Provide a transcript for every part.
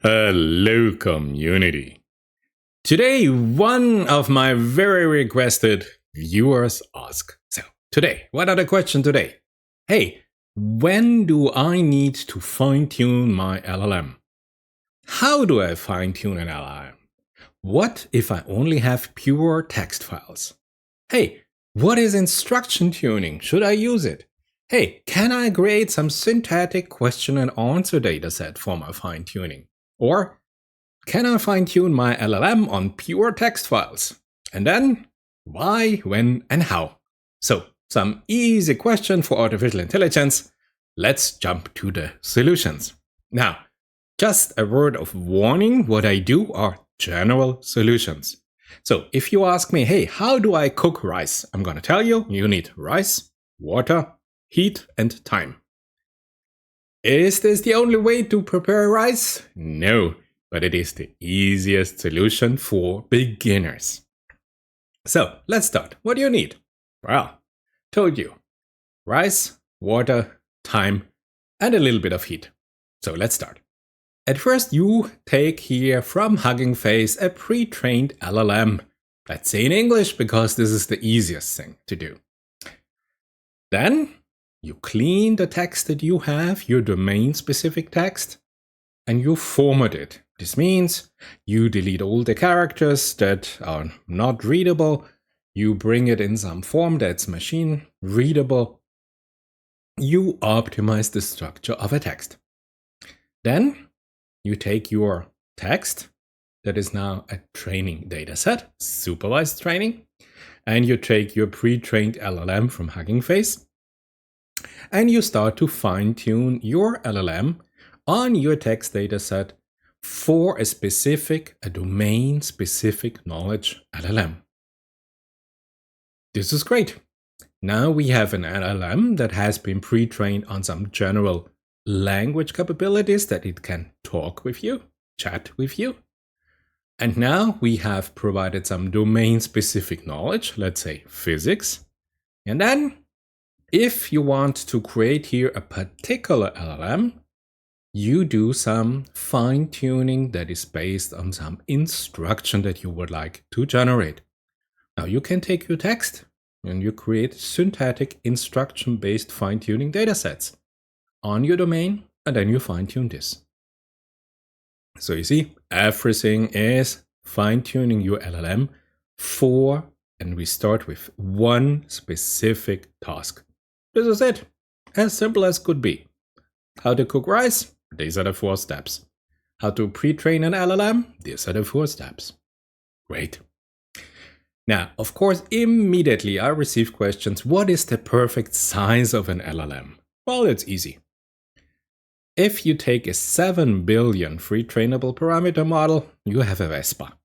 Hello, community. Today, one of my very requested viewers asked. So, today, what are the questions today? Hey, when do I need to fine-tune my LLM? How do I fine-tune an LLM? What if I only have pure text files? Hey, what is instruction tuning? Should I use it? Hey, can I create some syntactic question and answer dataset for my fine-tuning? Or can I fine-tune my LLM on pure text files? And then, why, when, and how? So, some easy question for artificial intelligence. Let's jump to the solutions. Now, just a word of warning, what I do are general solutions. So, if you ask me, hey, how do I cook rice? I'm gonna tell you, you need rice, water, heat, and time. Is this the only way to prepare rice? No, but it is the easiest solution for beginners. So let's start. What do you need? Well, told you. Rice, water, time, and a little bit of heat. So let's start. At first you take here from Hugging Face a pre-trained LLM. Let's say in English because this is the easiest thing to do. Then you clean the text that you have, your domain-specific text, and you format it. This means you delete all the characters that are not readable, you bring it in some form that's machine readable, you optimize the structure of a text. Then you take your text, that is now a training dataset, supervised training, and you take your pre-trained LLM from Hugging Face, and you start to fine-tune your LLM on your text dataset for a domain-specific knowledge LLM. This is great. Now we have an LLM that has been pre-trained on some general language capabilities that it can talk with you, chat with you. And now we have provided some domain-specific knowledge, let's say physics. And then if you want to create here a particular LLM, you do some fine-tuning that is based on some instruction that you would like to generate. Now you can take your text and you create syntactic instruction-based fine-tuning datasets on your domain, and then you fine-tune this. So you see, everything is fine-tuning your LLM for, and we start with one specific task. This is it. As simple as could be. How to cook rice? These are the 4 steps. How to pre-train an LLM? These are the 4 steps. Great. Now, of course, immediately I receive questions. What is the perfect size of an LLM? Well, it's easy. If you take a 7 billion free trainable parameter model, you have a Vespa.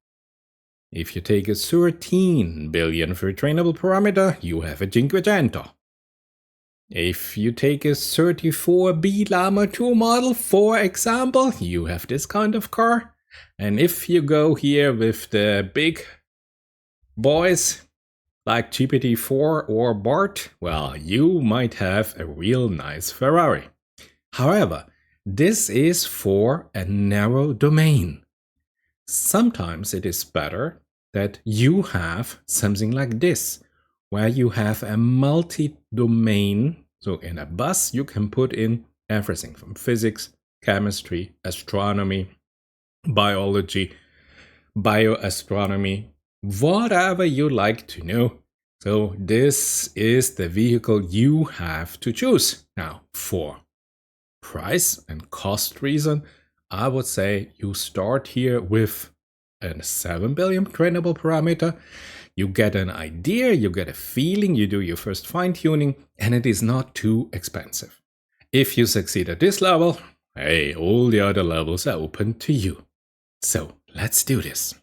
If you take a 13 billion free trainable parameter, you have a Cinquecento. If you take a 34B Llama 2 model, for example, you have this kind of car. And if you go here with the big boys like GPT-4 or BART, well, you might have a real nice Ferrari. However, this is for a narrow domain. Sometimes it is better that you have something like this, where you have a multi-domain. So in a bus, you can put in everything from physics, chemistry, astronomy, biology, bioastronomy, whatever you like to know. So this is the vehicle you have to choose. Now, for price and cost reason, I would say you start here with a 7 billion trainable parameter. You get an idea, you get a feeling, you do your first fine-tuning, and it is not too expensive. If you succeed at this level, hey, all the other levels are open to you. So let's do this.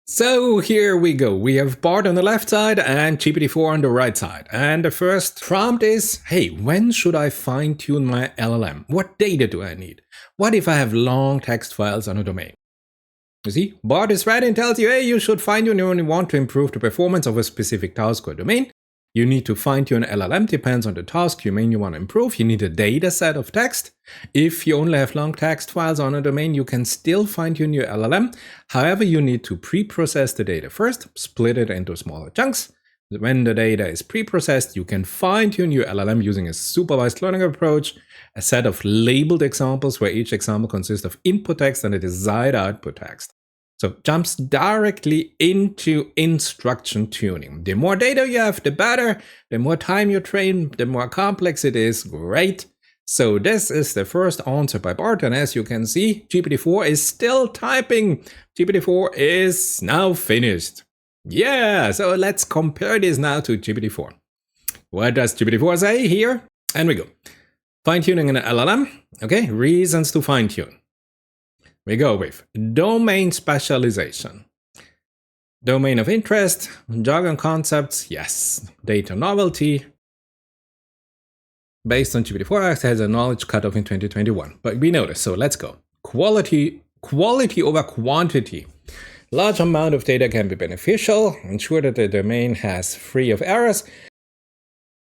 So here we go. We have BART on the left side and GPT-4 on the right side. And the first prompt is, hey, when should I fine-tune my LLM? What data do I need? What if I have long text files on a domain? You see, BART is ready and tells you, hey, you should fine-tune when you want to improve the performance of a specific task or domain. You need to fine-tune LLM, depends on the task domain you want to improve. You need a data set of text. If you only have long text files on a domain, you can still fine-tune your LLM. However, you need to pre-process the data first, split it into smaller chunks. When the data is pre-processed, you can fine-tune your LLM using a supervised learning approach, a set of labeled examples where each example consists of input text and a desired output text. So jumps directly into instruction tuning. The more data you have, the better. The more time you train, the more complex it is. Great. So this is the first answer by Bart. And as you can see, GPT-4 is still typing. GPT-4 is now finished. Yeah, so let's compare this now to GPT-4. What does GPT-4 say here? And we go. Fine-tuning an LLM. Okay, reasons to fine-tune. We go with domain specialization. Domain of interest, jargon concepts, yes. Data novelty. Based on GPT-4, it has a knowledge cutoff in 2021. But we know this, so let's go. Quality over quantity. Large amount of data can be beneficial. Ensure that the domain has free of errors.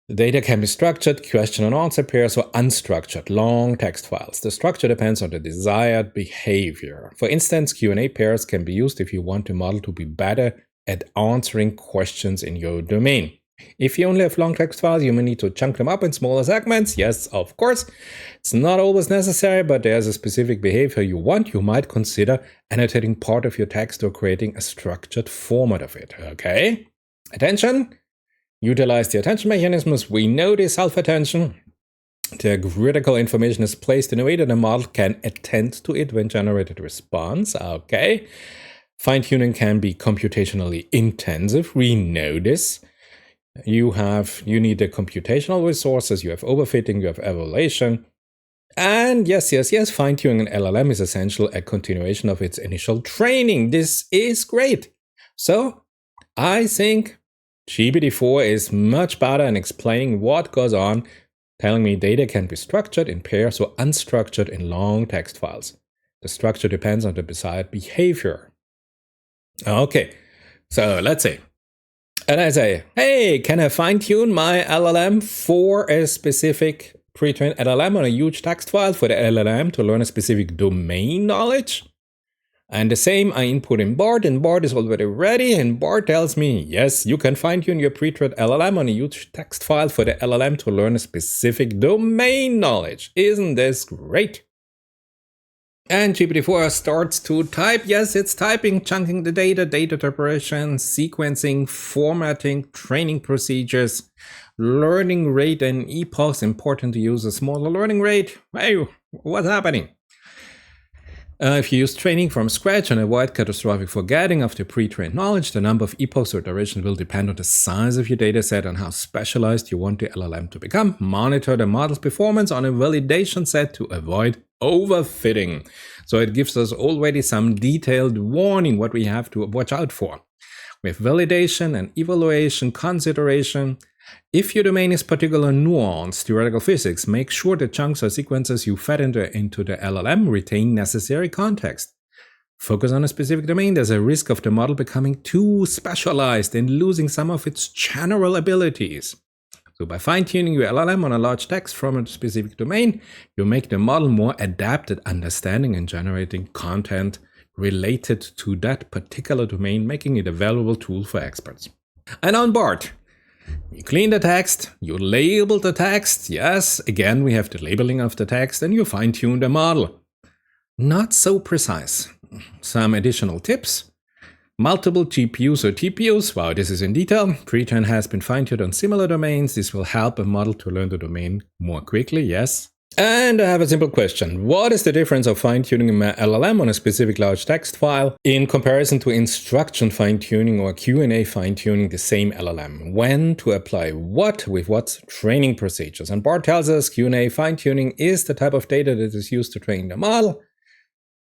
The data can be structured, question and answer pairs, or unstructured, long text files. The structure depends on the desired behavior. For instance, Q&A pairs can be used if you want the model to be better at answering questions in your domain. If you only have long text files, you may need to chunk them up in smaller segments. Yes, of course. It's not always necessary, but there's a specific behavior you want. You might consider annotating part of your text or creating a structured format of it. Okay? Attention. Utilize the attention mechanisms. We know the self-attention. The critical information is placed in a way that the model can attend to it when generated response. Okay. Fine-tuning can be computationally intensive. We know this. You need the computational resources, you have overfitting, you have evaluation. And yes, fine-tuning an LLM is essential a continuation of its initial training. This is great. So I think GPT-4 is much better in explaining what goes on, telling me data can be structured in pairs or unstructured in long text files. The structure depends on the desired behavior. Okay, so let's see. And I say, hey, can I fine-tune my LLM for a specific pre-trained LLM on a huge text file for the LLM to learn a specific domain knowledge? And the same I input in Bart, and Bart is already ready, and Bart tells me, yes, you can fine-tune your pre-trained LLM on a huge text file for the LLM to learn a specific domain knowledge. Isn't this great? And GPT-4 starts to type. Yes, it's typing, chunking the data interpretation, sequencing, formatting, training procedures, learning rate and epochs. Important to use a smaller learning rate. Hey, what's happening? If you use training from scratch and avoid catastrophic forgetting of the pre-trained knowledge, the number of epochs or duration will depend on the size of your dataset and how specialized you want the LLM to become. Monitor the model's performance on a validation set to avoid overfitting. So it gives us already some detailed warning what we have to watch out for. We have validation and evaluation consideration. If your domain is particularly nuanced, theoretical physics, make sure the chunks or sequences you fed into the LLM retain necessary context. Focus on a specific domain. There's a risk of the model becoming too specialized and losing some of its general abilities. So by fine-tuning your LLM on a large text from a specific domain, you make the model more adept at understanding and generating content related to that particular domain, making it a valuable tool for experts. And on Bart, you clean the text, you label the text. Yes, again, we have the labeling of the text, and you fine-tune the model. Not so precise. Some additional tips. Multiple GPUs or TPUs. Wow, this is in detail. Pre-train has been fine-tuned on similar domains. This will help a model to learn the domain more quickly. Yes. And I have a simple question. What is the difference of fine-tuning an LLM on a specific large text file in comparison to instruction fine-tuning or Q&A fine-tuning the same LLM? When to apply what with what training procedures? And Bart tells us Q&A fine-tuning is the type of data that is used to train the model.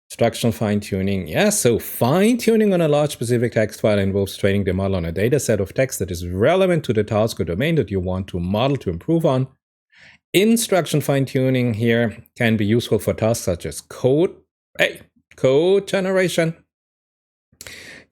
Instruction fine-tuning, yes. So fine-tuning on a large specific text file involves training the model on a data set of text that is relevant to the task or domain that you want to model to improve on. Instruction fine-tuning here can be useful for tasks such as code generation.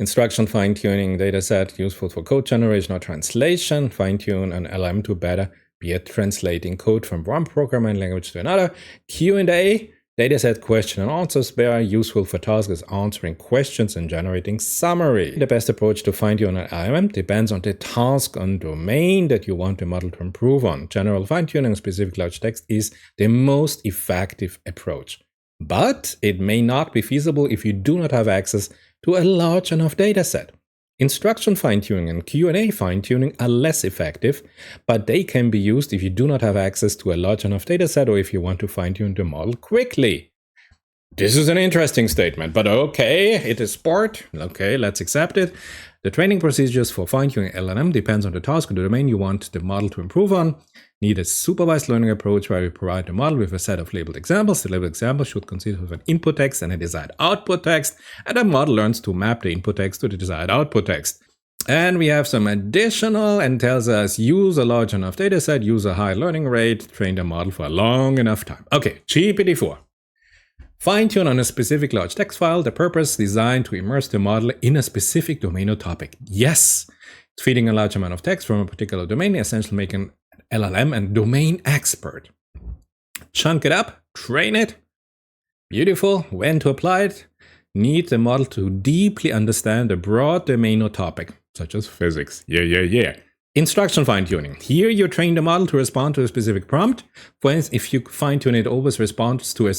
Instruction fine-tuning dataset useful for code generation or translation. Fine-tune an LLM to better be at translating code from one programming language to another. Q&A dataset question and answers very useful for tasks answering questions and generating summary. The best approach to fine-tune an LLM depends on the task and domain that you want the model to improve on. General fine-tuning of specific large text is the most effective approach. But it may not be feasible if you do not have access to a large enough dataset. Instruction fine-tuning and Q&A fine-tuning are less effective, but they can be used if you do not have access to a large enough dataset or if you want to fine-tune the model quickly. This is an interesting statement, but okay, it is sport. Okay, let's accept it. The training procedures for fine-tuning LLM depends on the task or the domain you want the model to improve on. Need a supervised learning approach where we provide the model with a set of labeled examples. The labeled examples should consist of an input text and a desired output text, and the model learns to map the input text to the desired output text. And we have some additional and tells us use a large enough dataset, use a high learning rate, train the model for a long enough time. Okay, GPT-4. Fine-tune on a specific large text file. The purpose designed to immerse the model in a specific domain or topic. Yes, feeding a large amount of text from a particular domain, essentially making LLM and domain expert. Chunk it up, train it. Beautiful. When to apply it? Need the model to deeply understand a broad domain or topic, such as physics. Yeah. Instruction fine-tuning. Here you train the model to respond to a specific prompt. For instance, if you fine-tune it, always responds to a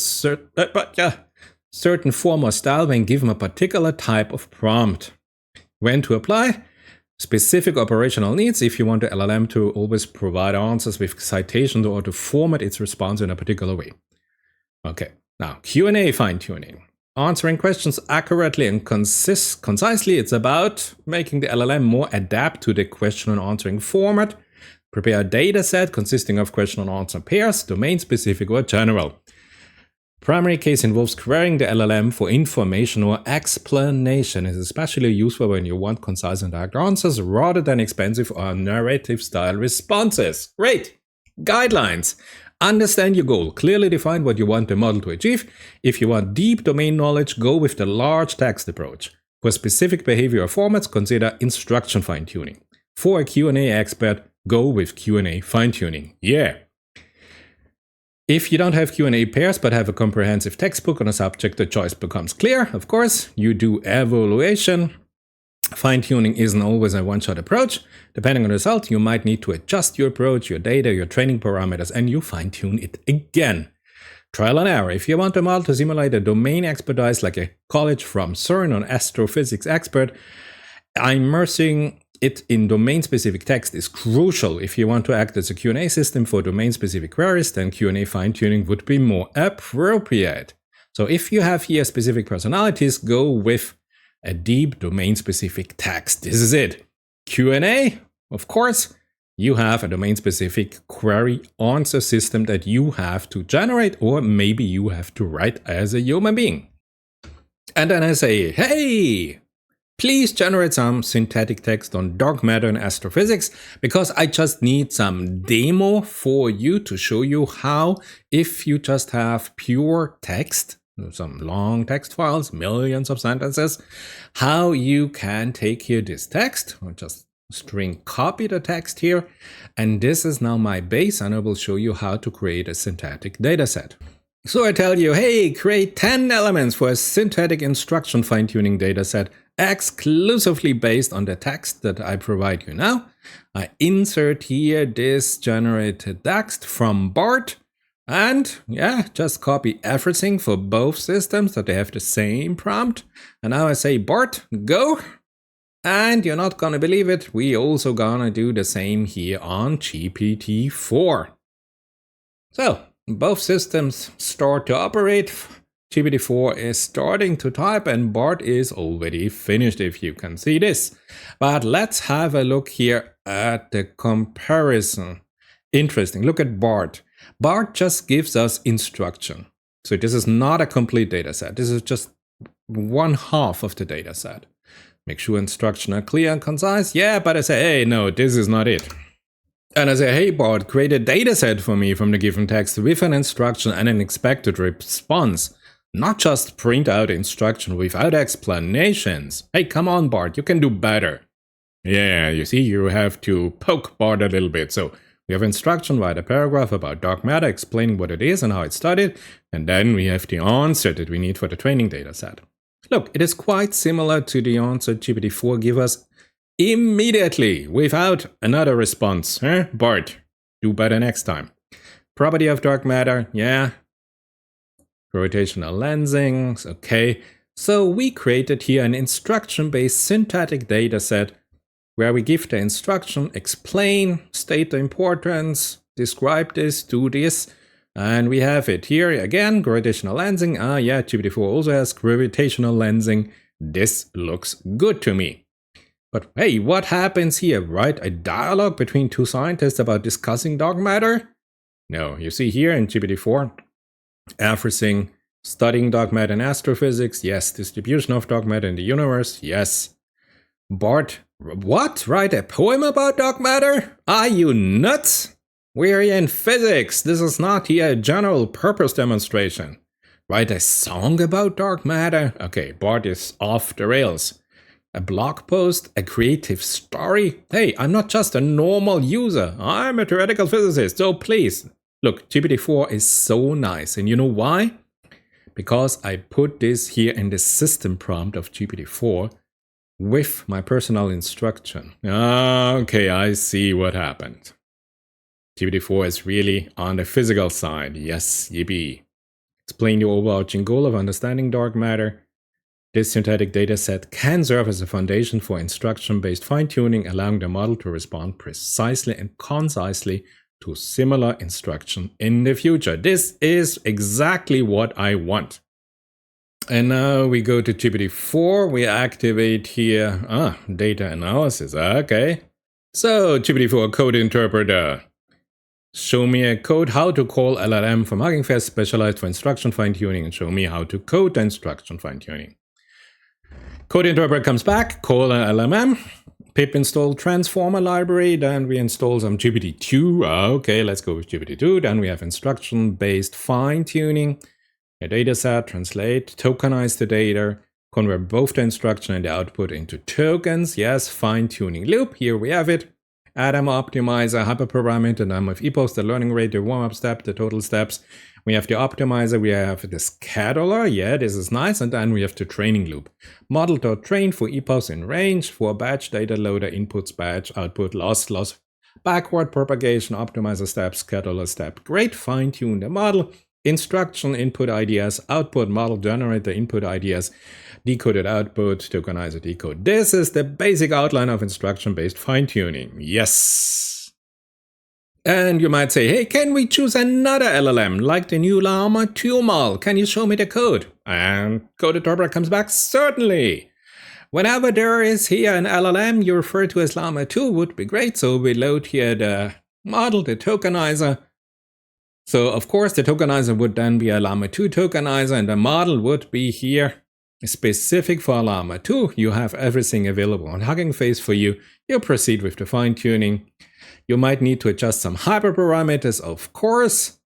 certain form or style when given a particular type of prompt. When to apply? Specific operational needs. If you want the LLM to always provide answers with citations or to format its response in a particular way. Okay, now Q&A fine-tuning. Answering questions accurately and concisely. It's about making the LLM more adapt to the question and answering format. Prepare a data set consisting of question and answer pairs, domain-specific or general. Primary case involves querying the LLM for information or explanation. It is especially useful when you want concise and direct answers rather than expensive or narrative-style responses. Great! Guidelines. Understand your goal. Clearly define what you want the model to achieve. If you want deep domain knowledge, go with the large text approach. For specific behavior or formats, consider instruction fine-tuning. For a Q&A expert, go with Q&A fine-tuning. Yeah. If you don't have Q&A pairs but have a comprehensive textbook on a subject, the choice becomes clear. Of course, you do evaluation. Fine-tuning isn't always a one-shot approach. Depending on the result, you might need to adjust your approach, your data, your training parameters, and you fine-tune it again. Trial and error. If you want a model to simulate a domain expertise like a college from CERN or astrophysics expert, immersing it in domain-specific text is crucial. If you want to act as a Q&A system for domain-specific queries, then Q&A fine-tuning would be more appropriate. So if you have here specific personalities, go with a deep domain-specific text. This is it. Q&A, of course, you have a domain-specific query answer system that you have to generate, or maybe you have to write as a human being. And then I say, hey, please generate some synthetic text on dark matter and astrophysics, because I just need some demo for you to show you how, if you just have pure text, some long text files, millions of sentences, how you can take here this text, or just string copy the text here, and this is now my base, and I will show you how to create a synthetic dataset. So I tell you, hey, create 10 elements for a synthetic instruction fine-tuning dataset exclusively based on the text that I provide you now. I insert here this generated text from BART. And yeah, just copy everything for both systems that they have the same prompt. And now I say, BART, go. And you're not gonna believe it, we also gonna do the same here on GPT-4. So both systems start to operate. GPT-4 is starting to type and BART is already finished, if you can see this. But let's have a look here at the comparison. Interesting, look at BART. BART just gives us instruction. So this is not a complete data set. This is just one half of the data set. Make sure instructions are clear and concise. Yeah, but I say, hey, no, this is not it. And I say, hey, BART, create a data set for me from the given text with an instruction and an expected response. Not just print out instruction without explanations. Hey, come on, Bart, you can do better. Yeah, you see, you have to poke Bart a little bit. So we have instruction, write a paragraph about dark matter, explaining what it is and how it's studied, and then we have the answer that we need for the training data set. Look, it is quite similar to the answer GPT-4 gives us immediately without another response. Bart, do better next time. Property of dark matter, yeah. Gravitational lensing, okay. So we created here an instruction-based syntactic data set where we give the instruction, explain, state the importance, describe this, do this, and we have it here again, gravitational lensing. Yeah, GPT-4 also has gravitational lensing. This looks good to me. But hey, what happens here? Write a dialogue between two scientists about discussing dark matter? No, you see here in GPT-4, everything, studying dark matter in astrophysics, yes. Distribution of dark matter in the universe, yes. Bart, what? Write a poem about dark matter? Are you nuts? We're in physics. This is not here a general purpose demonstration. Write a song about dark matter? Okay, Bart is off the rails. A blog post, a creative story? Hey, I'm not just a normal user. I'm a theoretical physicist, so please. Look, GPT-4 is so nice, and you know why? Because I put this here in the system prompt of GPT-4 with my personal instruction. Okay, I see what happened. GPT-4 is really on the physical side. Yes, yippee. Explain the overarching goal of understanding dark matter. This synthetic dataset can serve as a foundation for instruction-based fine-tuning, allowing the model to respond precisely and concisely to similar instruction in the future. This is exactly what I want. And now we go to GPT-4, we activate here, data analysis, okay. So GPT-4 code interpreter. Show me a code how to call LLM from Hugging Face specialized for instruction fine-tuning, and show me how to code the instruction fine-tuning. Code interpreter comes back, call an LLM, pip install transformer library, then we install some GPT-2. Okay, let's go with GPT-2. Then we have instruction-based fine-tuning, a dataset, translate, tokenize the data, convert both the instruction and the output into tokens. Yes, fine-tuning loop, here we have it. Atom optimizer, hyperparameter, the number of epochs, the learning rate, the warm-up step, the total steps. We have the optimizer, we have the scheduler, yeah, this is nice, and then we have the training loop. Model.train for epochs in range, for batch, data loader, inputs, batch, output, loss, backward propagation, optimizer step, scheduler step. Great, fine-tune the model. Instruction, input ideas, output, model, generate the input ideas, decoded output, tokenizer, decode. This is the basic outline of instruction-based fine-tuning. Yes. And you might say, hey, can we choose another LLM, like the new Llama 2 model? Can you show me the code? And code interpreter comes back, certainly. Whenever there is here an LLM you refer to as Llama 2 would be great. So we load here the model, the tokenizer. So of course the tokenizer would then be a Llama 2 tokenizer, and the model would be here specific for Llama 2. You have everything available on Hugging Face for you. You proceed with the fine-tuning. You might need to adjust some hyperparameters, of course.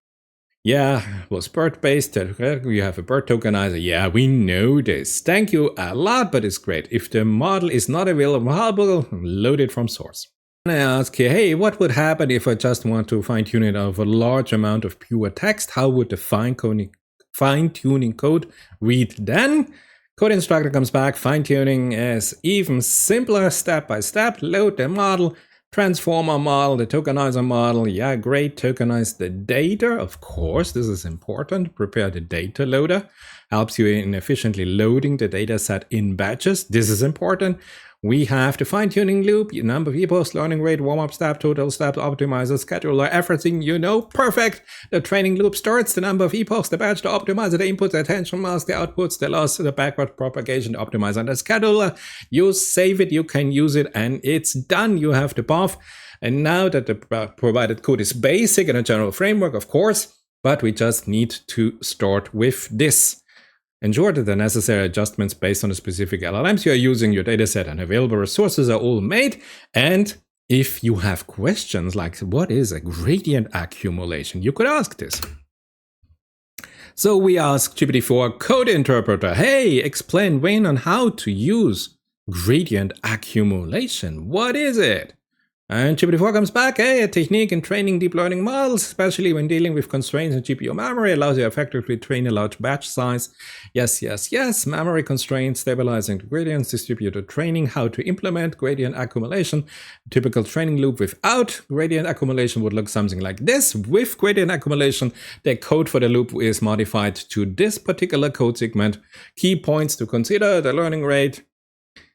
Yeah, it was BERT-based. You have a BERT tokenizer. Yeah, we know this. Thank you a lot, but it's great. If the model is not available, load it from source. And I ask you, hey, what would happen if I just want to fine-tune it of a large amount of pure text? How would the fine-tuning code read then? Code instructor comes back, fine-tuning is even simpler, step by step. Load the model, transformer model, the tokenizer model. Yeah, great. Tokenize the data. Of course, this is important. Prepare the data loader. Helps you in efficiently loading the data set in batches. This is important. We have the fine-tuning loop, number of epochs, learning rate, warm-up step, total steps, optimizer, scheduler, everything you know. Perfect. The training loop starts, the number of epochs, the batch, the optimizer, the inputs, the attention mask, the outputs, the loss, the backward propagation, the optimizer, and the scheduler. You save it, you can use it, and it's done. You have the path. And now that the provided code is basic and a general framework, of course, but we just need to start with this. Ensure that the necessary adjustments based on the specific LLMs you are using, your dataset, and available resources are all made. And if you have questions like what is a gradient accumulation, you could ask this. So we ask GPT-4 code interpreter, hey, explain when and how to use gradient accumulation. What is it? And GPT-4 comes back, hey, a technique in training deep learning models, especially when dealing with constraints in GPU memory, allows you to effectively train a large batch size. Yes, yes, yes, memory constraints, stabilizing the gradients, distributed training, how to implement gradient accumulation. Typical training loop without gradient accumulation would look something like this. With gradient accumulation, the code for the loop is modified to this particular code segment. Key points to consider: the learning rate,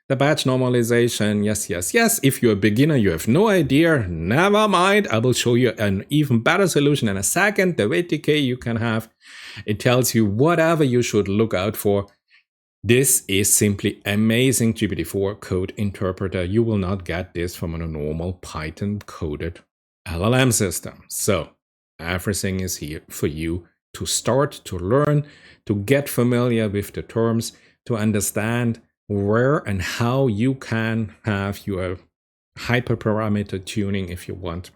the batch normalization, yes, yes, yes. If you're a beginner, you have no idea, never mind. I will show you an even better solution in a second. The weight decay you can have. It tells you whatever you should look out for. This is simply amazing GPT-4 code interpreter. You will not get this from a normal Python coded LLM system. So everything is here for you to start, to learn, to get familiar with the terms, to understand where and how you can have your hyperparameter tuning if you want,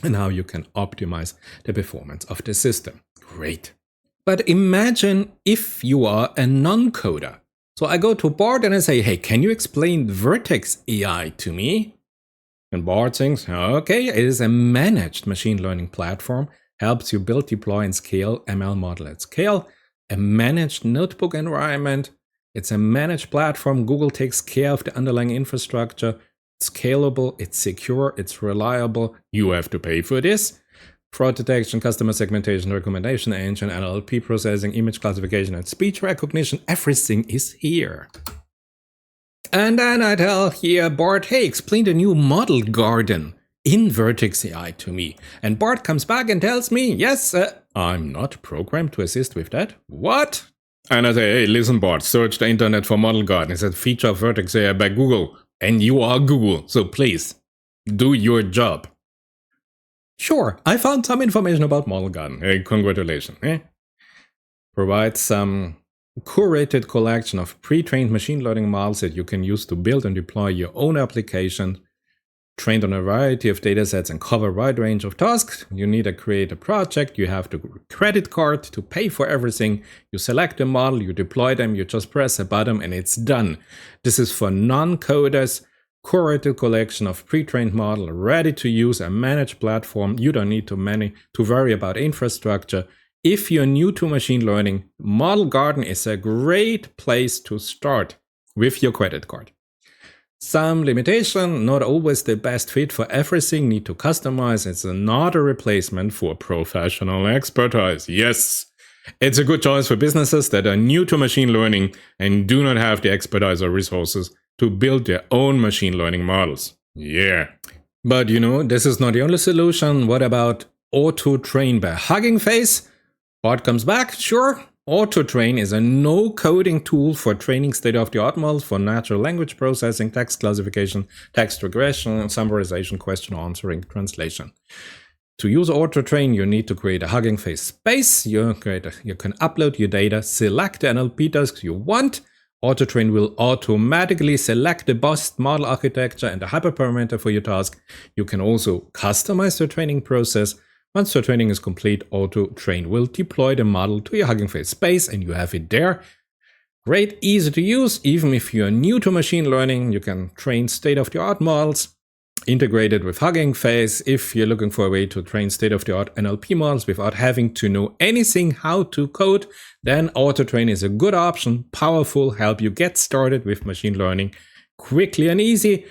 and how you can optimize the performance of the system. Great. But imagine if you are a non-coder. So I go to Bart and I say, hey, can you explain Vertex AI to me? And Bart thinks, okay, it is a managed machine learning platform, helps you build, deploy, and scale ML model at scale, a managed notebook environment. It's a managed platform. Google takes care of the underlying infrastructure. It's scalable, it's secure, it's reliable. You have to pay for this. Fraud detection, customer segmentation, recommendation engine, NLP processing, image classification, and speech recognition. Everything is here. And then I tell here Bart, hey, explain the new model garden in Vertex AI to me. And Bart comes back and tells me, yes, I'm not programmed to assist with that. What? And I say, hey, listen, Bart, search the internet for model garden. It's a feature of Vertex AI by Google. And you are Google, so please, do your job. Sure, I found some information about model garden. Hey, congratulations. Provide some curated collection of pre-trained machine learning models that you can use to build and deploy your own application. Trained on a variety of datasets and cover a wide range of tasks. You need to create a project. You have the credit card to pay for everything. You select a model, you deploy them, you just press a button and it's done. This is for non-coders. Curated collection of pre-trained model, ready to use, a managed platform. You don't need to worry about infrastructure. If you're new to machine learning, Model Garden is a great place to start with your credit card. Some limitation, not always the best fit for everything, need to customize. It's not a replacement for professional expertise. Yes, it's a good choice for businesses that are new to machine learning and do not have the expertise or resources to build their own machine learning models. Yeah. But this is not the only solution. What about auto-train by Hugging Face? Bart comes back, sure. Auto-train is a no-coding tool for training state-of-the-art models for natural language processing, text classification, text regression, summarization, question answering, translation. To use auto-train, you need to create a Hugging Face space. You can upload your data, select the NLP tasks you want. Auto-train will automatically select the best model architecture and the hyperparameter for your task. You can also customize the training process. Once the training is complete, Auto-train will deploy the model to your Hugging Face space and you have it there. Great, easy to use. Even if you're new to machine learning, you can train state-of-the-art models integrated with Hugging Face. If you're looking for a way to train state-of-the-art NLP models without having to know anything how to code, then Auto-train is a good option, powerful, help you get started with machine learning quickly and easy.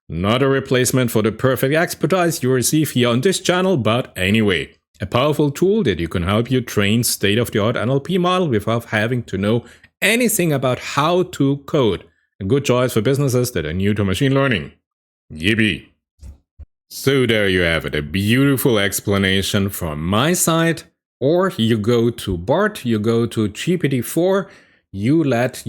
Not a replacement for the perfect expertise you receive here on this channel, but anyway, a powerful tool that you can help you train state-of-the-art NLP model without having to know anything about how to code. A good choice for businesses that are new to machine learning. Yippee! So there you have it, a beautiful explanation from my side. Or you go to Bart, you go to GPT-4, you let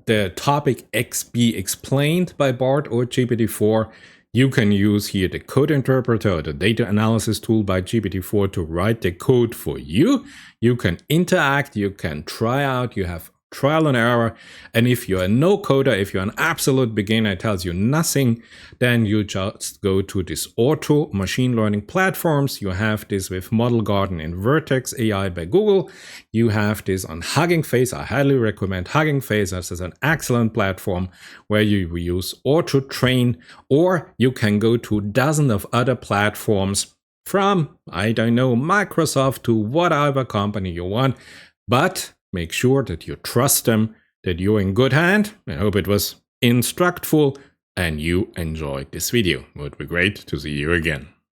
the topic X be explained by Bart or GPT-4. You can use here the code interpreter or the data analysis tool by GPT-4 to write the code for you. You can interact, you can try out, you have trial and error. And if you're a no-coder, if you're an absolute beginner, it tells you nothing, then you just go to this auto machine learning platforms. You have this with Model Garden and Vertex AI by Google. You have this on Hugging Face. I highly recommend Hugging Face. This is an excellent platform where you use auto train, or you can go to dozens of other platforms from, I don't know, Microsoft to whatever company you want, but make sure that you trust them, that you're in good hand. I hope it was instructful and you enjoyed this video. It would be great to see you again.